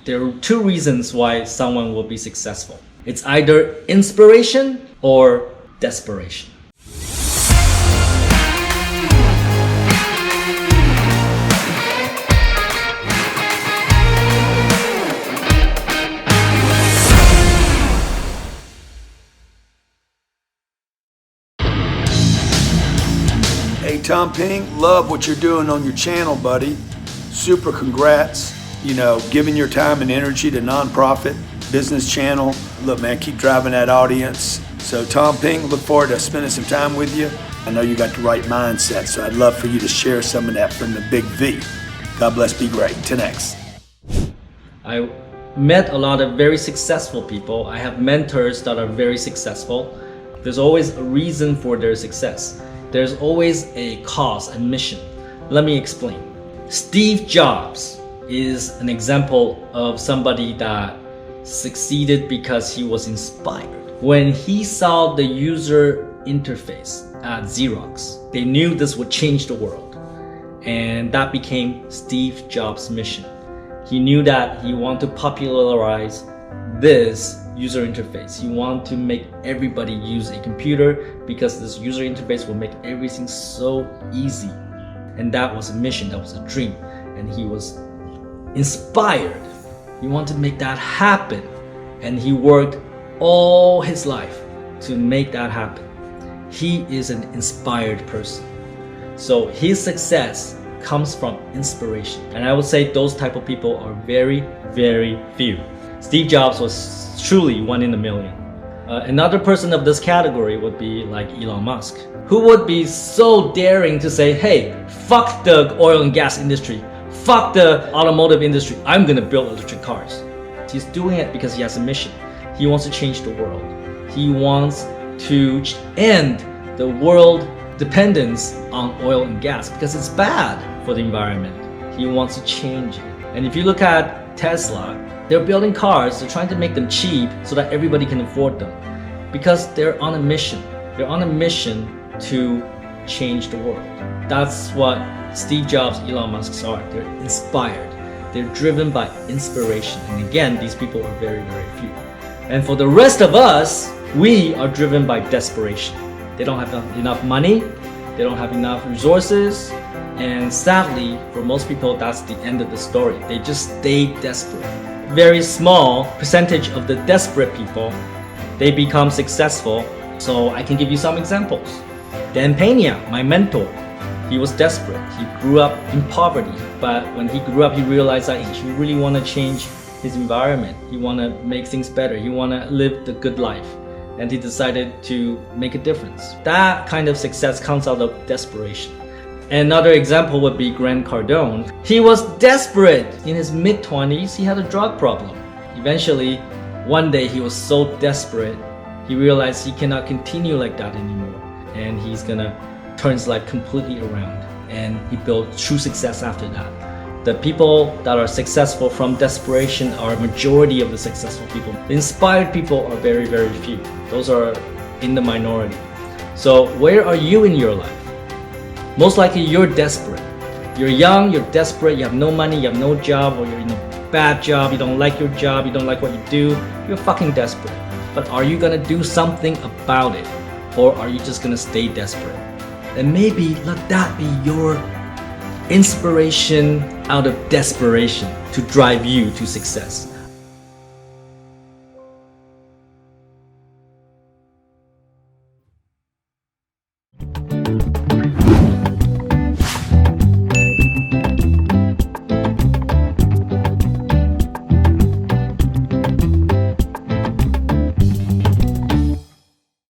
There are two reasons why someone will be successful. It's either inspiration or desperation. Hey Tom Ping, love what you're doing on your channel, buddy. Super congrats. You know, giving your time and energy to nonprofit business channel. Look, man, keep driving that audience. So Tom Ping, look forward to spending some time with you. I know you got the right mindset, so I'd love for you to share some of that from the big V. God bless, be great. 10X. I met a lot of very successful people. I have mentors that are very successful. There's always a reason for their success. There's always a cause, a mission. Let me explain. Steve Jobs is an example of somebody that succeeded because he was inspired. When he saw the user interface at Xerox, they knew this would change the world. And that became Steve Jobs' mission. He knew that he wanted to popularize this user interface. He wanted to make everybody use a computer because this user interface will make everything so easy. And that was a mission, that was a dream. And he was inspired. He wanted to make that happen. And he worked all his life to make that happen. He is an inspired person. So his success comes from inspiration. And I would say those type of people are very, very few. Steve Jobs was truly one in a million. Another person of this category would be like Elon Musk, who would be so daring to say, hey, fuck the oil and gas industry, fuck the automotive industry, I'm gonna build electric cars. He's doing it because he has a mission. He wants to change the world. He wants to end the world dependence on oil and gas because it's bad for the environment. He wants to change it. And if you look at Tesla, they're building cars, they're trying to make them cheap so that everybody can afford them because they're on a mission. They're on a mission to change the world. That's what Steve Jobs, Elon Musk are. They're inspired. They're driven by inspiration. And again, these people are very, very few. And for the rest of us, we are driven by desperation. They don't have enough money, they don't have enough resources, and sadly, for most people, that's the end of the story. They just stay desperate. Very small percentage of the desperate people, they become successful. So I can give you some examples. Dan Pena, my mentor, he was desperate. He grew up in poverty, but when he grew up, he realized that he really want to change his environment. He want to make things better. He want to live the good life. And he decided to make a difference. That kind of success comes out of desperation. Another example would be Grant Cardone. He was desperate. In his mid-20s, he had a drug problem. Eventually, one day he was so desperate, he realized he cannot continue like that anymore. And he's gonna turn his life completely around. And he built true success after that. The people that are successful from desperation are a majority of the successful people. The inspired people are very, very few. Those are in the minority. So where are you in your life? Most likely you're desperate. You're young, you're desperate, you have no money, you have no job, or you're in a bad job, you don't like your job, you don't like what you do, you're fucking desperate. But are you gonna do something about it? Or are you just gonna stay desperate? And maybe let that be your inspiration out of desperation to drive you to success.